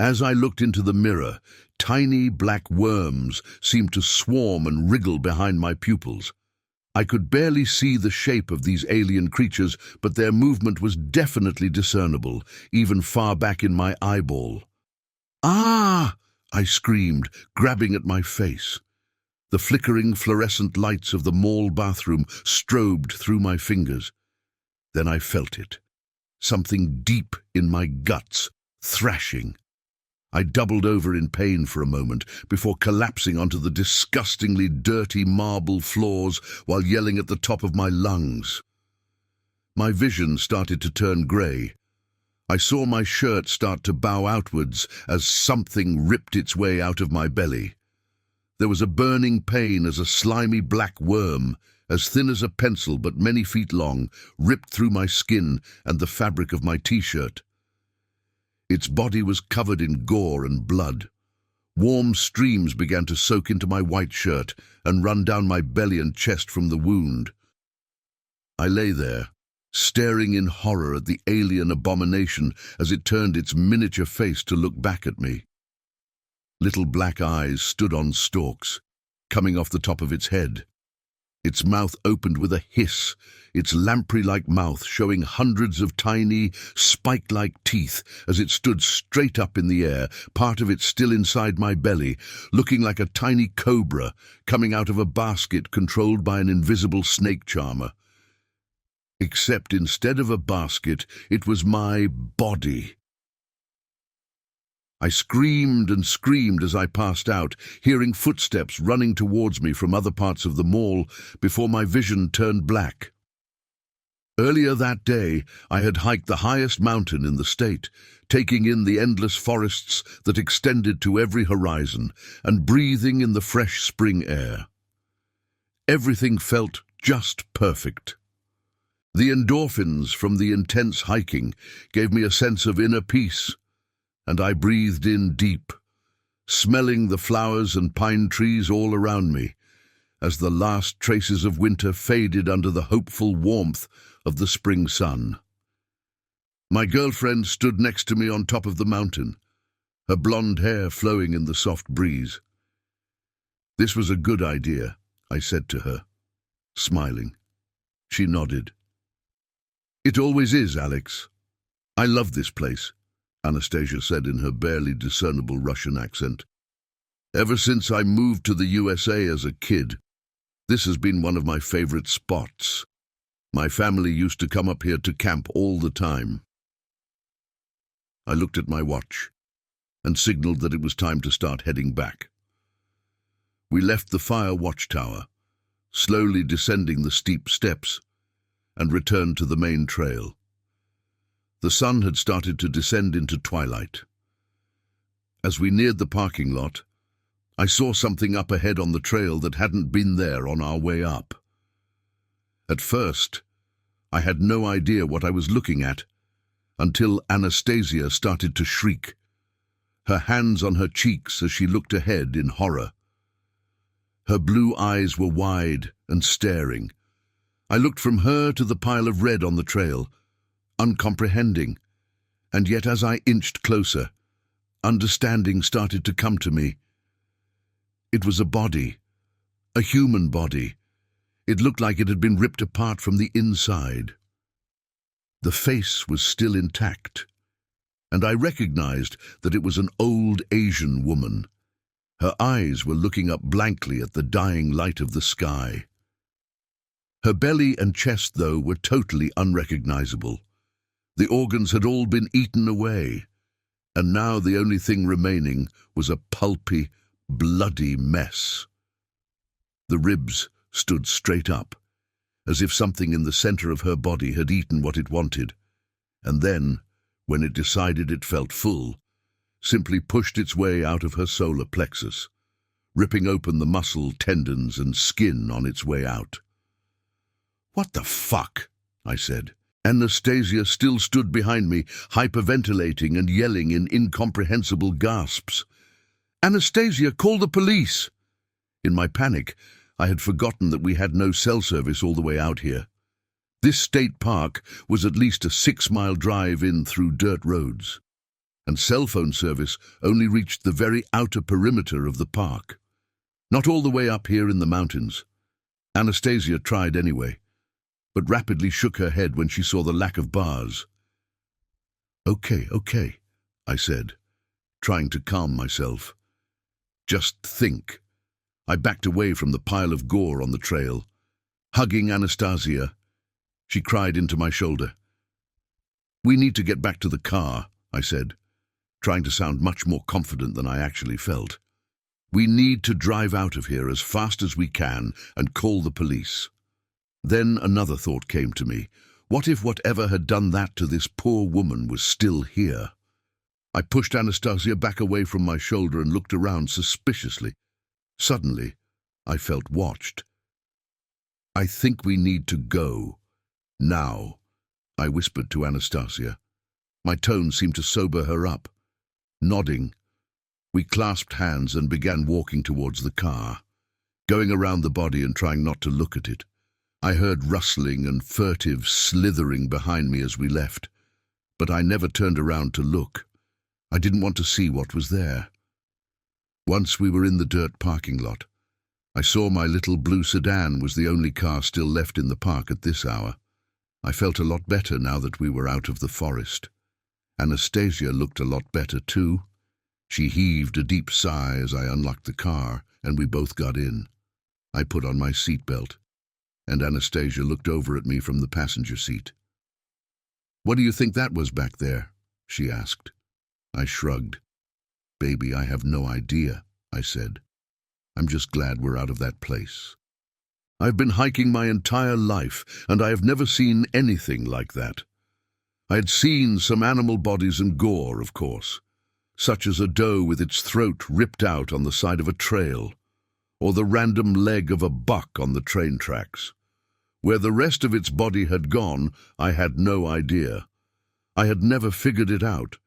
As I looked into the mirror, tiny black worms seemed to swarm and wriggle behind my pupils. I could barely see the shape of these alien creatures, but their movement was definitely discernible, even far back in my eyeball. "Ah!" I screamed, grabbing at my face. The flickering fluorescent lights of the mall bathroom strobed through my fingers. Then I felt it. Something deep in my guts, thrashing. I doubled over in pain for a moment before collapsing onto the disgustingly dirty marble floors while yelling at the top of my lungs. My vision started to turn grey. I saw my shirt start to bow outwards as something ripped its way out of my belly. There was a burning pain as a slimy black worm, as thin as a pencil but many feet long, ripped through my skin and the fabric of my t-shirt. Its body was covered in gore and blood. Warm streams began to soak into my white shirt and run down my belly and chest from the wound. I lay there, staring in horror at the alien abomination as it turned its miniature face to look back at me. Little black eyes stood on stalks, coming off the top of its head. Its mouth opened with a hiss, its lamprey-like mouth showing hundreds of tiny, spike-like teeth as it stood straight up in the air, part of it still inside my belly, looking like a tiny cobra coming out of a basket controlled by an invisible snake charmer. Except instead of a basket, it was my body. I screamed and screamed as I passed out, hearing footsteps running towards me from other parts of the mall before my vision turned black. Earlier that day, I had hiked the highest mountain in the state, taking in the endless forests that extended to every horizon and breathing in the fresh spring air. Everything felt just perfect. The endorphins from the intense hiking gave me a sense of inner peace, and I breathed in deep, smelling the flowers and pine trees all around me, as the last traces of winter faded under the hopeful warmth of the spring sun. My girlfriend stood next to me on top of the mountain, her blonde hair flowing in the soft breeze. "This was a good idea," I said to her, smiling. She nodded. "It always is, Alex. I love this place," Anastasia said in her barely discernible Russian accent. "Ever since I moved to the USA as a kid, this has been one of my favorite spots. My family used to come up here to camp all the time." I looked at my watch and signaled that it was time to start heading back. We left the fire watchtower, slowly descending the steep steps, and returned to the main trail. The sun had started to descend into twilight. As we neared the parking lot, I saw something up ahead on the trail that hadn't been there on our way up. At first, I had no idea what I was looking at, until Anastasia started to shriek, her hands on her cheeks as she looked ahead in horror. Her blue eyes were wide and staring. I looked from her to the pile of red on the trail, uncomprehending, and yet as I inched closer, understanding started to come to me. It was a body, a human body. It looked like it had been ripped apart from the inside. The face was still intact, and I recognized that it was an old Asian woman. Her eyes were looking up blankly at the dying light of the sky. Her belly and chest, though, were totally unrecognizable. The organs had all been eaten away, and now the only thing remaining was a pulpy, bloody mess. The ribs stood straight up, as if something in the center of her body had eaten what it wanted, and then, when it decided it felt full, simply pushed its way out of her solar plexus, ripping open the muscle, tendons, and skin on its way out. "What the fuck?" I said. Anastasia still stood behind me, hyperventilating and yelling in incomprehensible gasps. "Anastasia, call the police!" In my panic, I had forgotten that we had no cell service all the way out here. This state park was at least a 6-mile drive in through dirt roads. and cell phone service only reached the very outer perimeter of the park. Not all the way up here in the mountains. Anastasia tried anyway, but rapidly shook her head when she saw the lack of bars. Okay, I said, trying to calm myself. Just think. I backed away from the pile of gore on the trail, hugging Anastasia. She cried into my shoulder. We need to get back to the car, I said, trying to sound much more confident than I actually felt. We need to drive out of here as fast as we can and call the police. Then another thought came to me. What if whatever had done that to this poor woman was still here? I pushed Anastasia back away from my shoulder and looked around suspiciously. Suddenly, I felt watched. I think we need to go. Now, I whispered to Anastasia. My tone seemed to sober her up. Nodding, we clasped hands and began walking towards the car, going around the body and trying not to look at it. I heard rustling and furtive slithering behind me as we left, but I never turned around to look. I didn't want to see what was there. Once we were in the dirt parking lot. I saw my little blue sedan was the only car still left in the park at this hour. I felt a lot better now that we were out of the forest. Anastasia looked a lot better too. She heaved a deep sigh as I unlocked the car, and we both got in. I put on my seatbelt, and Anastasia looked over at me from the passenger seat. "What do you think that was back there?" she asked. I shrugged. "Baby, I have no idea," I said. "I'm just glad we're out of that place. I've been hiking my entire life, and I have never seen anything like that. I had seen some animal bodies and gore, of course, such as a doe with its throat ripped out on the side of a trail, or the random leg of a buck on the train tracks. Where the rest of its body had gone, I had no idea. I had never figured it out.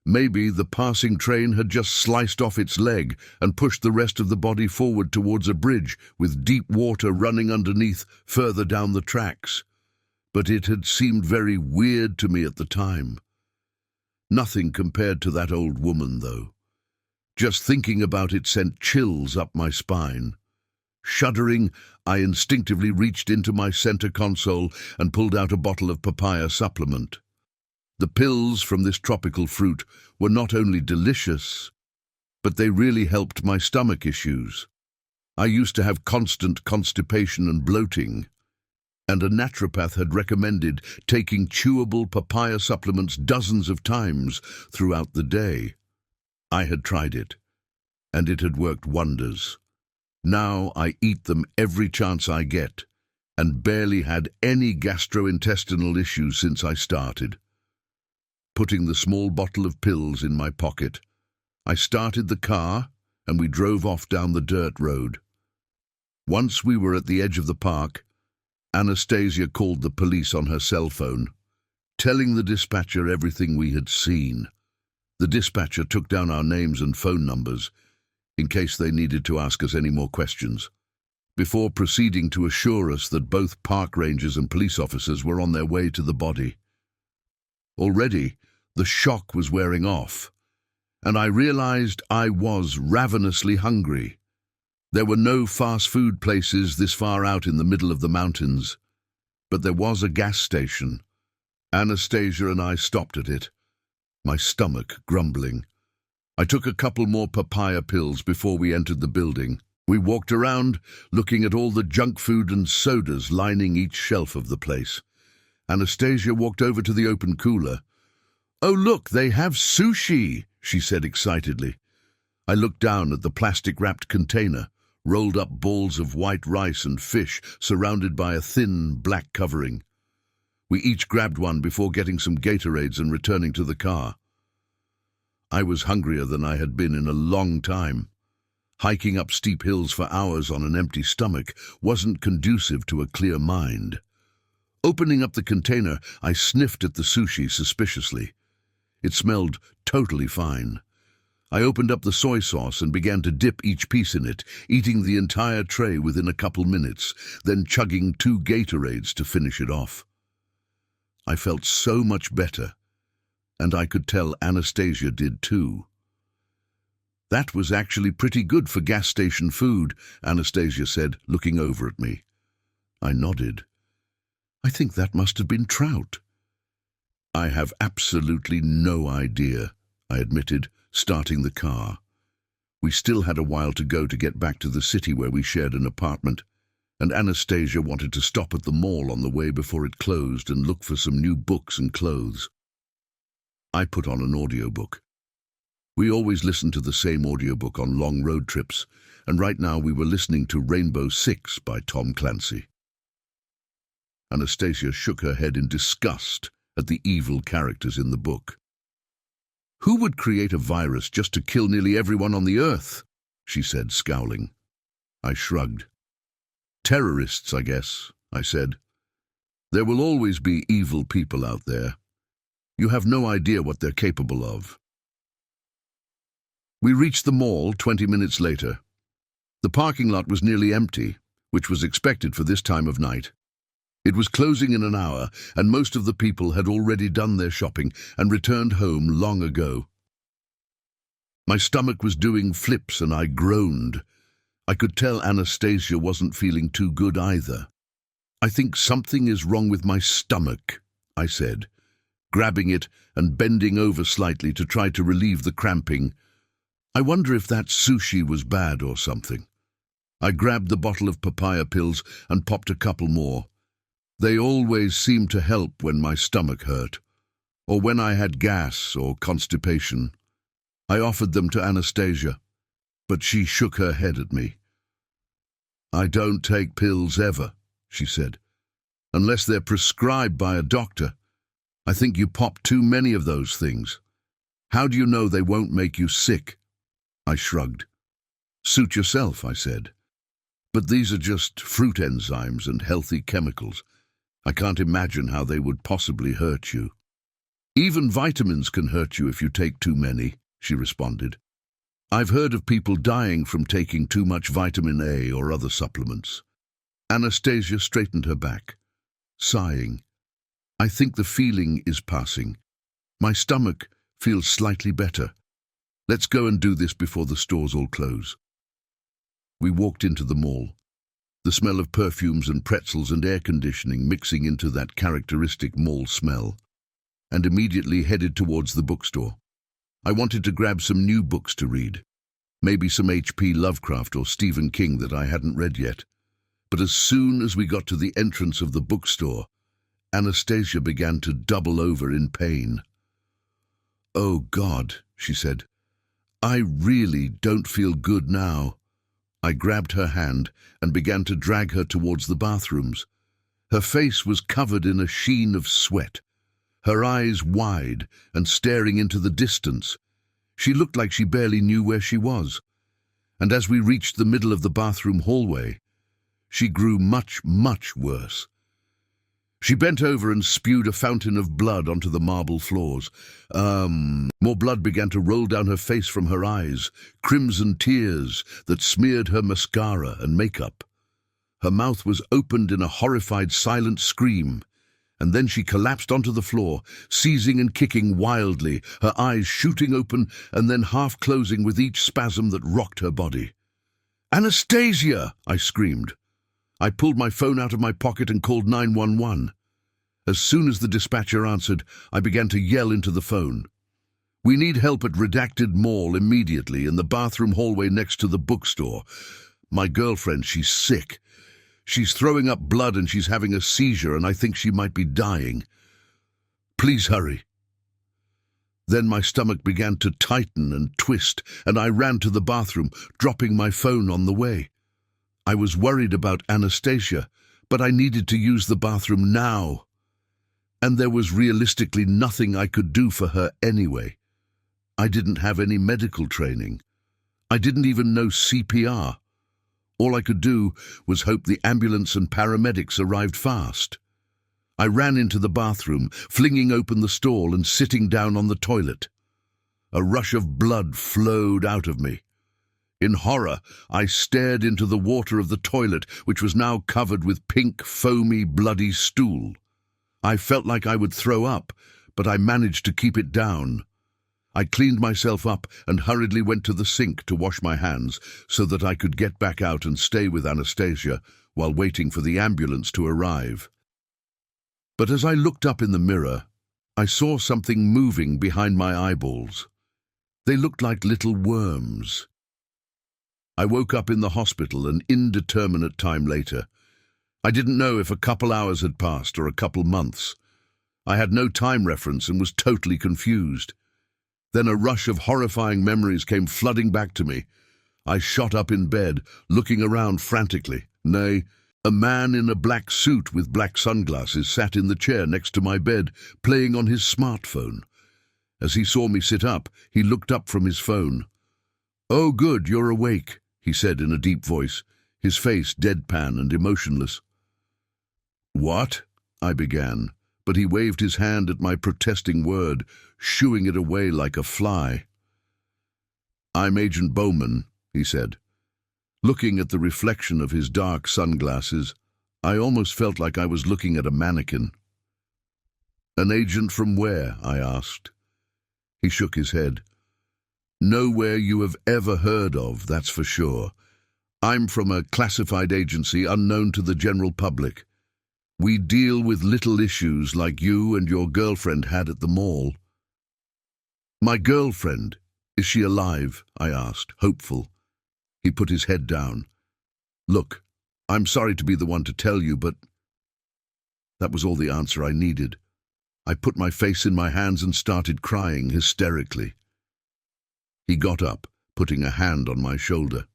Maybe the passing train had just sliced off its leg and pushed the rest of the body forward towards a bridge with deep water running underneath further down the tracks. But it had seemed very weird to me at the time. Nothing compared to that old woman, though. Just thinking about it sent chills up my spine. Shuddering, I instinctively reached into my center console and pulled out a bottle of papaya supplement. The pills from this tropical fruit were not only delicious, but they really helped my stomach issues. I used to have constant constipation and bloating, and a naturopath had recommended taking chewable papaya supplements dozens of times throughout the day. I had tried it, and it had worked wonders. Now I eat them every chance I get, and barely had any gastrointestinal issues since I started. Putting the small bottle of pills in my pocket, I started the car and we drove off down the dirt road. Once we were at the edge of the park, Anastasia called the police on her cell phone, telling the dispatcher everything we had seen. The dispatcher took down our names and phone numbers in case they needed to ask us any more questions, before proceeding to assure us that both park rangers and police officers were on their way to the body. Already, the shock was wearing off, and I realized I was ravenously hungry. There were no fast food places this far out in the middle of the mountains, but there was a gas station. Anastasia and I stopped at it, my stomach grumbling. I took a couple more papaya pills before we entered the building. We walked around, looking at all the junk food and sodas lining each shelf of the place. Anastasia walked over to the open cooler. "Oh, look, they have sushi," she said excitedly. I looked down at the plastic-wrapped container, rolled up balls of white rice and fish surrounded by a thin, black covering. We each grabbed one before getting some Gatorades and returning to the car. I was hungrier than I had been in a long time. Hiking up steep hills for hours on an empty stomach wasn't conducive to a clear mind. Opening up the container, I sniffed at the sushi suspiciously. It smelled totally fine. I opened up the soy sauce and began to dip each piece in it, eating the entire tray within a couple minutes, then chugging 2 Gatorades to finish it off. I felt so much better, and I could tell Anastasia did too. "That was actually pretty good for gas station food," Anastasia said, looking over at me. I nodded. "I think that must have been trout." "I have absolutely no idea," I admitted, starting the car. We still had a while to go to get back to the city where we shared an apartment, and Anastasia wanted to stop at the mall on the way before it closed and look for some new books and clothes. I put on an audiobook. We always listened to the same audiobook on long road trips, and right now we were listening to Rainbow Six by Tom Clancy. Anastasia shook her head in disgust at the evil characters in the book. "Who would create a virus just to kill nearly everyone on the earth?" she said, scowling. I shrugged. "Terrorists, I guess," I said. "There will always be evil people out there. You have no idea what they're capable of." We reached the mall 20 minutes later. The parking lot was nearly empty, which was expected for this time of night. It was closing in an hour, and most of the people had already done their shopping and returned home long ago. My stomach was doing flips and I groaned. I could tell Anastasia wasn't feeling too good either. "I think something is wrong with my stomach," I said, grabbing it and bending over slightly to try to relieve the cramping. "I wonder if that sushi was bad or something." I grabbed the bottle of papaya pills and popped a couple more. They always seemed to help when my stomach hurt, or when I had gas or constipation. I offered them to Anastasia, but she shook her head at me. "I don't take pills ever," she said, "unless they're prescribed by a doctor. I think you pop too many of those things. How do you know they won't make you sick?" I shrugged. "Suit yourself," I said. "But these are just fruit enzymes and healthy chemicals. I can't imagine how they would possibly hurt you." "Even vitamins can hurt you if you take too many," she responded. "I've heard of people dying from taking too much vitamin A or other supplements." Anastasia straightened her back, sighing. "I think the feeling is passing. My stomach feels slightly better. Let's go and do this before the stores all close." We walked into the mall. The smell of perfumes and pretzels and air conditioning mixing into that characteristic mall smell, and immediately headed towards the bookstore. I wanted to grab some new books to read, maybe some H.P. Lovecraft or Stephen King that I hadn't read yet. But as soon as we got to the entrance of the bookstore, Anastasia began to double over in pain. "Oh God," she said, "I really don't feel good now." I grabbed her hand and began to drag her towards the bathrooms. Her face was covered in a sheen of sweat, her eyes wide and staring into the distance. She looked like she barely knew where she was. And as we reached the middle of the bathroom hallway, she grew much, much worse. She bent over and spewed a fountain of blood onto the marble floors. More blood began to roll down her face from her eyes, crimson tears that smeared her mascara and makeup. Her mouth was opened in a horrified silent scream, and then she collapsed onto the floor, seizing and kicking wildly, her eyes shooting open and then half closing with each spasm that rocked her body. "Anastasia!" I screamed. I pulled my phone out of my pocket and called 911. As soon as the dispatcher answered, I began to yell into the phone. "We need help at Redacted Mall immediately, in the bathroom hallway next to the bookstore. My girlfriend, she's sick. She's throwing up blood and she's having a seizure and I think she might be dying. Please hurry." Then my stomach began to tighten and twist, and I ran to the bathroom, dropping my phone on the way. I was worried about Anastasia, but I needed to use the bathroom now. And there was realistically nothing I could do for her anyway. I didn't have any medical training. I didn't even know CPR. All I could do was hope the ambulance and paramedics arrived fast. I ran into the bathroom, flinging open the stall and sitting down on the toilet. A rush of blood flowed out of me. In horror, I stared into the water of the toilet, which was now covered with pink, foamy, bloody stool. I felt like I would throw up, but I managed to keep it down. I cleaned myself up and hurriedly went to the sink to wash my hands so that I could get back out and stay with Anastasia while waiting for the ambulance to arrive. But as I looked up in the mirror, I saw something moving behind my eyeballs. They looked like little worms. I woke up in the hospital an indeterminate time later. I didn't know if a couple hours had passed or a couple months. I had no time reference and was totally confused. Then a rush of horrifying memories came flooding back to me. I shot up in bed, looking around frantically. Nay, a man in a black suit with black sunglasses sat in the chair next to my bed, playing on his smartphone. As he saw me sit up, he looked up from his phone. "Oh, good, you're awake," he said in a deep voice, his face deadpan and emotionless. "What?" I began, but he waved his hand at my protesting word, shooing it away like a fly. "I'm Agent Bowman," he said. Looking at the reflection of his dark sunglasses, I almost felt like I was looking at a mannequin. "An agent from where?" I asked. He shook his head. "Nowhere you have ever heard of, that's for sure. I'm from a classified agency unknown to the general public. We deal with little issues like you and your girlfriend had at the mall." "My girlfriend? Is she alive?" I asked, hopeful. He put his head down. "Look, I'm sorry to be the one to tell you, but..." That was all the answer I needed. I put my face in my hands and started crying hysterically. He got up, putting a hand on my shoulder.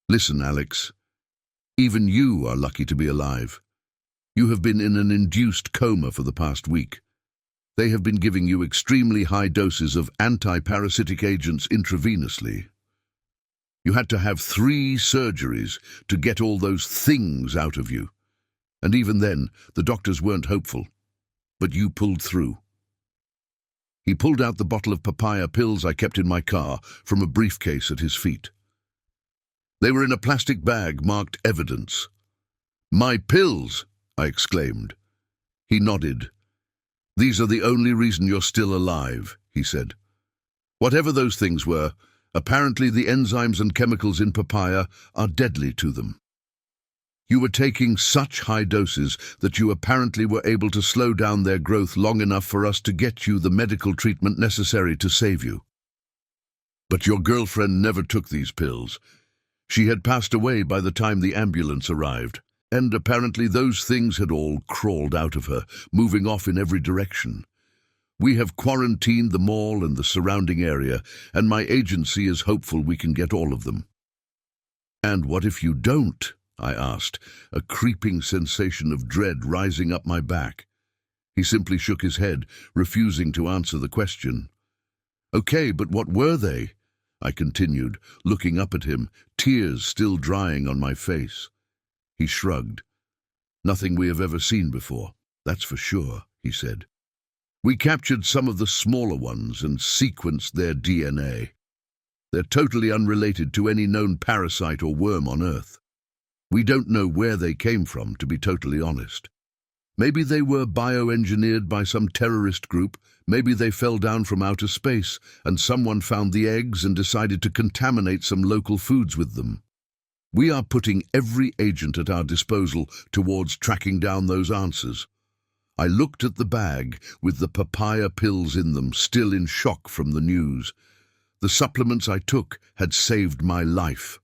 "Listen, Alex. Even you are lucky to be alive. You have been in an induced coma for the past week. They have been giving you extremely high doses of anti-parasitic agents intravenously. You had to have 3 surgeries to get all those things out of you. And even then, the doctors weren't hopeful. But you pulled through." He pulled out the bottle of papaya pills I kept in my car from a briefcase at his feet. They were in a plastic bag marked evidence. "My pills!" I exclaimed. He nodded. "These are the only reason you're still alive," he said. "Whatever those things were, apparently the enzymes and chemicals in papaya are deadly to them. You were taking such high doses that you apparently were able to slow down their growth long enough for us to get you the medical treatment necessary to save you. But your girlfriend never took these pills. She had passed away by the time the ambulance arrived, and apparently those things had all crawled out of her, moving off in every direction. We have quarantined the mall and the surrounding area, and my agency is hopeful we can get all of them." "And what if you don't?" I asked, a creeping sensation of dread rising up my back. He simply shook his head, refusing to answer the question. "Okay, but what were they?" I continued, looking up at him, tears still drying on my face. He shrugged. "Nothing we have ever seen before, that's for sure," he said. "We captured some of the smaller ones and sequenced their DNA. They're totally unrelated to any known parasite or worm on Earth. We don't know where they came from, to be totally honest. Maybe they were bioengineered by some terrorist group, maybe they fell down from outer space and someone found the eggs and decided to contaminate some local foods with them. We are putting every agent at our disposal towards tracking down those answers." I looked at the bag with the papaya pills in them, still in shock from the news. The supplements I took had saved my life.